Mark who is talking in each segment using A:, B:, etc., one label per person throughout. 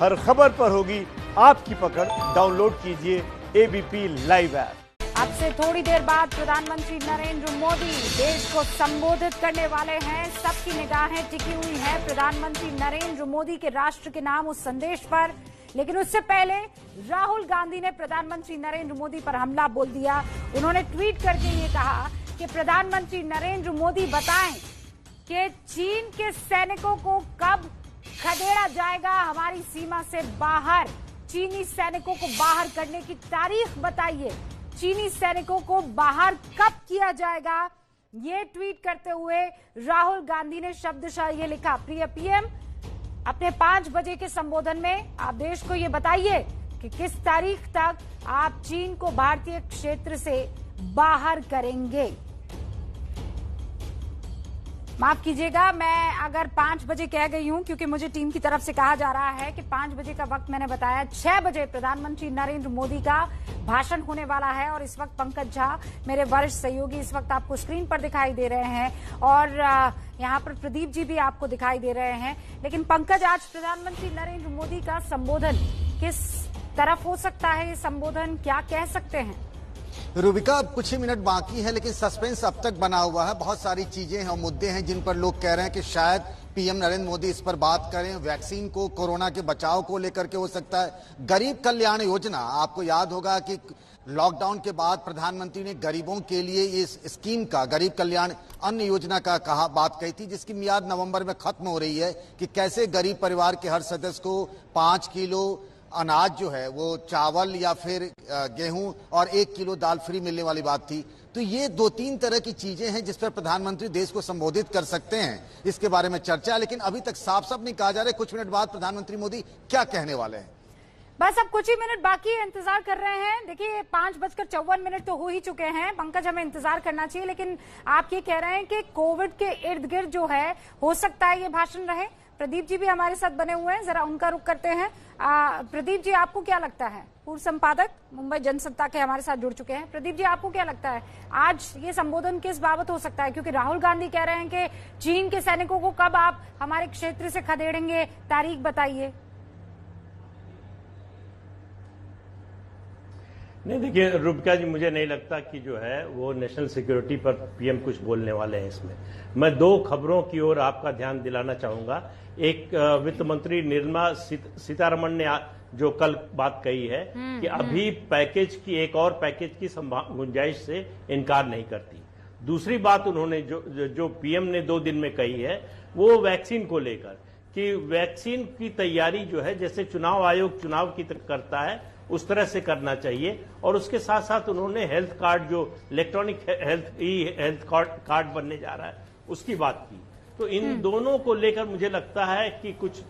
A: हर खबर पर होगी आपकी पकड़। डाउनलोड कीजिए एबीपी लाइव ऐप।
B: अब से थोड़ी देर बाद प्रधानमंत्री नरेंद्र मोदी देश को संबोधित करने वाले हैं। सबकी निगाहें टिकी हुई हैं प्रधानमंत्री नरेंद्र मोदी के राष्ट्र के नाम उस संदेश पर। लेकिन उससे पहले राहुल गांधी ने प्रधानमंत्री नरेंद्र मोदी पर हमला बोल दिया। उन्होंने ट्वीट करके ये कहा कि प्रधानमंत्री नरेंद्र मोदी बताएं कि चीन के सैनिकों को कब खदेड़ा जाएगा हमारी सीमा से बाहर। चीनी सैनिकों को बाहर करने की तारीख बताइए। चीनी सैनिकों को बाहर कब किया जाएगा, ये ट्वीट करते हुए राहुल गांधी ने शब्दशः ये लिखा। प्रिय पीएम, अपने 5 बजे के संबोधन में आप देश को ये बताइए कि किस तारीख तक आप चीन को भारतीय क्षेत्र से बाहर करेंगे। माफ कीजिएगा, मैं अगर 5 बजे कह गई हूं क्योंकि मुझे टीम की तरफ से कहा जा रहा है कि 5 बजे का वक्त मैंने बताया। 6 बजे प्रधानमंत्री नरेंद्र मोदी का भाषण होने वाला है और इस वक्त पंकज झा मेरे वरिष्ठ सहयोगी इस वक्त आपको स्क्रीन पर दिखाई दे रहे हैं और यहाँ पर प्रदीप जी भी आपको दिखाई दे रहे हैं। लेकिन पंकज, आज प्रधानमंत्री नरेंद्र मोदी का संबोधन किस तरफ हो सकता है? ये संबोधन क्या कह सकते हैं?
C: रूबिका, अब कुछ ही मिनट बाकी है लेकिन सस्पेंस अब तक बना हुआ है। बहुत सारी चीजें हैं और मुद्दे हैं जिन पर लोग कह रहे हैं कि शायद पीएम नरेंद्र मोदी इस पर बात करें। वैक्सीन को, कोरोना के बचाव को लेकर के हो सकता है। गरीब कल्याण योजना, आपको याद होगा कि लॉकडाउन के बाद प्रधानमंत्री ने गरीबों के लिए इस स्कीम का, गरीब कल्याण अन्न योजना का बात कही थी, जिसकी मियाद नवंबर में खत्म हो रही है कि कैसे गरीब परिवार के हर सदस्य को 5 किलो अनाज जो है वो चावल या फिर गेहूं और 1 किलो दाल फ्री मिलने वाली बात थी। तो ये 2-3 तरह की चीजें हैं जिस पर प्रधानमंत्री देश को संबोधित कर सकते हैं। इसके बारे में चर्चा है लेकिन अभी तक साफ साफ नहीं कहा जा रहा है कुछ मिनट बाद प्रधानमंत्री मोदी क्या कहने वाले हैं।
B: बस अब कुछ ही मिनट बाकी है, इंतजार कर रहे हैं। देखिए 5:54 तो हो ही चुके हैं। पंकज, हमें इंतजार करना चाहिए लेकिन आप ये कह रहे हैं कि कोविड के इर्द गिर्द जो है हो सकता है ये भाषण रहे। प्रदीप जी भी हमारे साथ बने हुए हैं, जरा उनका रुख करते हैं। प्रदीप जी, आपको क्या लगता है? पूर्व संपादक मुंबई जनसत्ता के हमारे साथ जुड़ चुके हैं। प्रदीप जी, आपको क्या लगता है आज ये संबोधन किस बाबत हो सकता है? क्योंकि राहुल गांधी कह रहे हैं कि चीन के सैनिकों को कब आप हमारे क्षेत्र से खदेड़ेंगे, तारीख बताइए।
D: नहीं, देखिए रूबिका जी, मुझे नहीं लगता कि जो है वो नेशनल सिक्योरिटी पर पीएम कुछ बोलने वाले हैं। इसमें मैं 2 खबरों की ओर आपका ध्यान दिलाना चाहूंगा। एक, वित्त मंत्री निर्मला सीतारमण ने जो कल बात कही है कि अभी पैकेज की, एक और पैकेज की गुंजाइश से इनकार नहीं करती। दूसरी बात उन्होंने जो पीएम ने 2 दिन में कही है वो वैक्सीन को लेकर, कि वैक्सीन की तैयारी जो है जैसे चुनाव आयोग चुनाव की करता है उस तरह से करना चाहिए। और उसके साथ साथ उन्होंने हेल्थ कार्ड, जो इलेक्ट्रॉनिक हेल्थ कार्ड बनने जा रहा है, उसकी बात की। तो इन दोनों को लेकर मुझे लगता है कि कुछ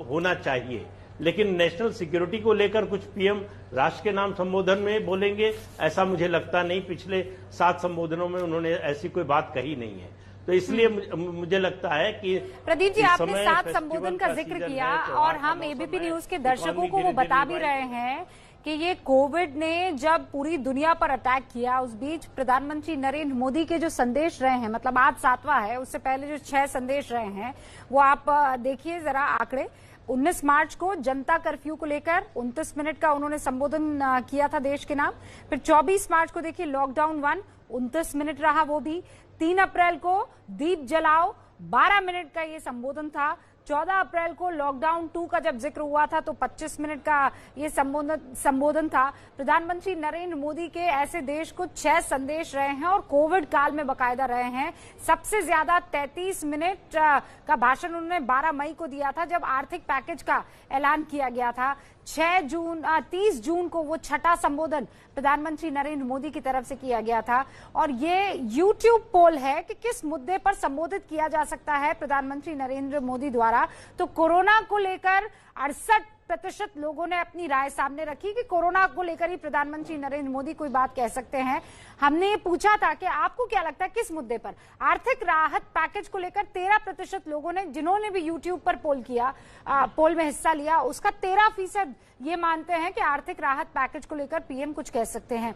D: होना चाहिए। लेकिन नेशनल सिक्योरिटी को लेकर कुछ पीएम राष्ट्र के नाम संबोधन में बोलेंगे, ऐसा मुझे लगता नहीं। पिछले 7 संबोधनों में उन्होंने ऐसी कोई बात कही नहीं है। तो इसलिए मुझे लगता है कि
B: प्रदीप जी, आपने 7 संबोधन का जिक्र किया और हम एबीपी न्यूज के दर्शकों को वो बता भी रहे हैं कि ये कोविड ने जब पूरी दुनिया पर अटैक किया, उस बीच प्रधानमंत्री नरेंद्र मोदी के जो संदेश रहे हैं, मतलब आज 7वां है, उससे पहले जो 6 संदेश रहे हैं वो आप देखिए जरा आंकड़े। 19 मार्च को जनता कर्फ्यू को लेकर 29 मिनट का उन्होंने संबोधन किया था देश के नाम। फिर 24 मार्च को देखिए लॉकडाउन 1, 29 मिनट रहा वो भी। 3 अप्रैल को दीप जलाओ, 12 मिनट का ये संबोधन था। 14 अप्रैल को लॉकडाउन 2 का जब जिक्र हुआ था तो 25 मिनट का ये संबोधन था। प्रधानमंत्री नरेंद्र मोदी के ऐसे देश को 6 संदेश रहे हैं और कोविड काल में बकायदा रहे हैं। सबसे ज्यादा 33 मिनट का भाषण उन्होंने 12 मई को दिया था जब आर्थिक पैकेज का ऐलान किया गया था। 30 जून को वो 6ठा संबोधन प्रधानमंत्री नरेंद्र मोदी की तरफ से किया गया था। और ये यूट्यूब पोल है कि किस मुद्दे पर संबोधित किया जा सकता है प्रधानमंत्री नरेंद्र मोदी द्वारा। तो कोरोना को लेकर 68% लोगों ने अपनी राय सामने रखी कि कोरोना को लेकर ही प्रधानमंत्री नरेंद्र मोदी कोई बात कह सकते हैं। हमने ये पूछा था कि आपको क्या लगता है किस मुद्दे पर? आर्थिक राहत पैकेज को लेकर 13% लोगों ने, जिन्होंने भी यूट्यूब पर पोल में हिस्सा लिया, उसका 13% ये मानते हैं कि आर्थिक राहत पैकेज को लेकर पीएम कुछ कह सकते हैं।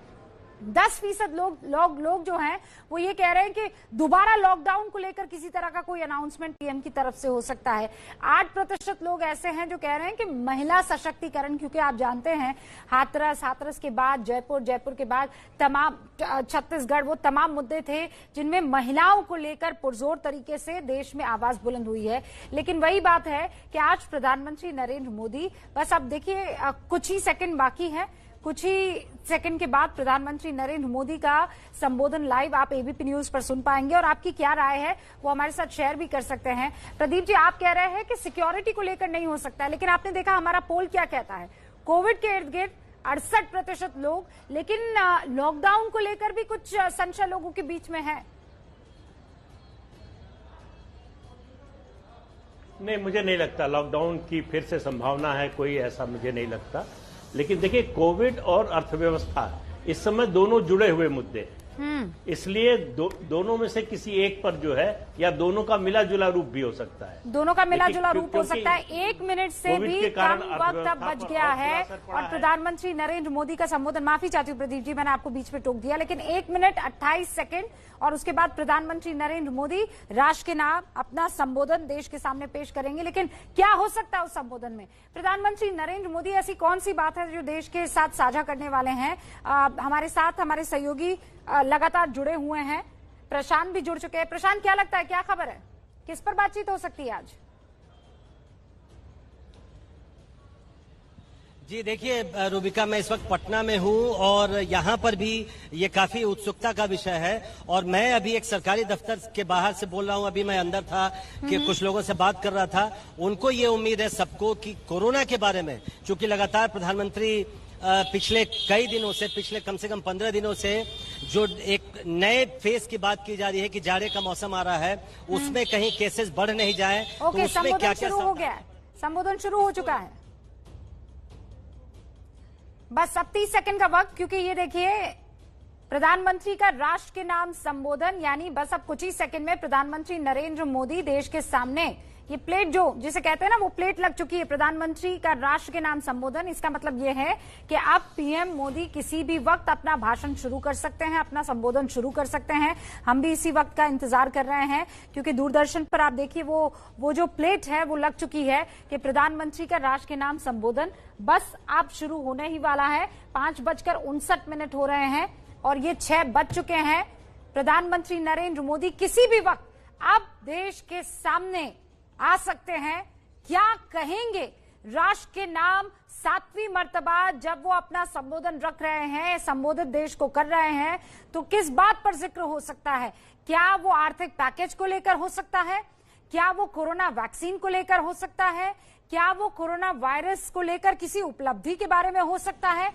B: 10% लोग जो हैं वो ये कह रहे हैं कि दोबारा लॉकडाउन को लेकर किसी तरह का कोई अनाउंसमेंट पीएम की तरफ से हो सकता है। 8% लोग ऐसे हैं जो कह रहे हैं कि महिला सशक्तिकरण, क्योंकि आप जानते हैं हाथरस के बाद जयपुर के बाद तमाम छत्तीसगढ़, वो तमाम मुद्दे थे जिनमें महिलाओं को लेकर पुरजोर तरीके से देश में आवाज बुलंद हुई है। लेकिन वही बात है कि आज प्रधानमंत्री नरेंद्र मोदी, बस अब देखिए कुछ ही सेकंड बाकी है, कुछ ही सेकंड के बाद प्रधानमंत्री नरेंद्र मोदी का संबोधन लाइव आप एबीपी न्यूज पर सुन पाएंगे और आपकी क्या राय है वो हमारे साथ शेयर भी कर सकते हैं। प्रदीप जी, आप कह रहे हैं कि सिक्योरिटी को लेकर नहीं हो सकता है, लेकिन आपने देखा हमारा पोल क्या कहता है, कोविड के इर्द गिर्द 68% लोग, लेकिन लॉकडाउन को लेकर भी कुछ संशय लोगों के बीच में है।
D: नहीं, मुझे नहीं लगता लॉकडाउन की फिर से संभावना है, कोई ऐसा मुझे नहीं लगता। लेकिन देखिए, कोविड और अर्थव्यवस्था इस समय दोनों जुड़े हुए मुद्दे हैं, इसलिए दोनों में से किसी एक पर जो है या दोनों का मिला जुला रूप भी हो सकता है।
B: दोनों का मिला जुला रूप हो सकता है। 1 मिनट से भी कम वक्त अब बच गया है और प्रधानमंत्री नरेंद्र मोदी का संबोधन, माफी चाहती हूँ प्रदीप जी, मैंने आपको बीच में टोक दिया, लेकिन 1 मिनट 28 सेकेंड और उसके बाद प्रधानमंत्री नरेंद्र मोदी राष्ट्र के नाम अपना संबोधन देश के सामने पेश करेंगे। लेकिन क्या हो सकता है उस संबोधन में? प्रधानमंत्री नरेंद्र मोदी ऐसी कौन सी बात है जो देश के साथ साझा करने वाले हैं? हमारे साथ हमारे सहयोगी लगातार जुड़े हुए हैं, प्रशांत भी जुड़ चुके हैं। प्रशांत, क्या लगता है, क्या खबर है, किस पर बातचीत हो सकती है आज?
E: जी देखिए रूबिका, मैं इस वक्त पटना में हूं और यहाँ पर भी ये काफी उत्सुकता का विषय है और मैं अभी एक सरकारी दफ्तर के बाहर से बोल रहा हूं। अभी मैं अंदर था कि कुछ लोगों से बात कर रहा था, उनको ये उम्मीद है सबको कि कोरोना के बारे में, चूंकि लगातार प्रधानमंत्री पिछले कई दिनों से, पिछले कम से कम 15 दिनों से जो एक नए फेज की बात की जा रही है कि जाड़े का मौसम आ रहा है, उसमें कहीं केसेस बढ़ नहीं जाए, तो उसमें क्या क्या
B: शुरू हो गया है, संबोधन शुरू हो चुका है। बस अब 30 सेकंड का वक्त, क्योंकि ये देखिए प्रधानमंत्री का राष्ट्र के नाम संबोधन, यानी बस अब कुछ ही सेकंड में प्रधानमंत्री नरेंद्र मोदी देश के सामने ये प्लेट, जो जिसे कहते हैं ना, वो प्लेट लग चुकी है, प्रधानमंत्री का राष्ट्र के नाम संबोधन। इसका मतलब ये है कि अब पीएम मोदी किसी भी वक्त अपना भाषण शुरू कर सकते हैं, अपना संबोधन शुरू कर सकते हैं। हम भी इसी वक्त का इंतजार कर रहे हैं, क्योंकि दूरदर्शन पर आप देखिए वो जो प्लेट है वो लग चुकी है कि प्रधानमंत्री का राष्ट्र के नाम संबोधन बस अब शुरू होने ही वाला है। 5:59 हो रहे हैं और ये 6 बज चुके हैं। प्रधानमंत्री नरेंद्र मोदी किसी भी वक्त अब देश के सामने आ सकते हैं। क्या कहेंगे राष्ट्र के नाम 7वीं मर्तबा जब वो अपना संबोधन रख रहे हैं, संबोधित देश को कर रहे हैं, तो किस बात पर जिक्र हो सकता है? क्या वो आर्थिक पैकेज को लेकर हो सकता है? क्या वो कोरोना वैक्सीन को लेकर हो सकता है? क्या वो कोरोना वायरस को लेकर किसी उपलब्धि के बारे में हो सकता है?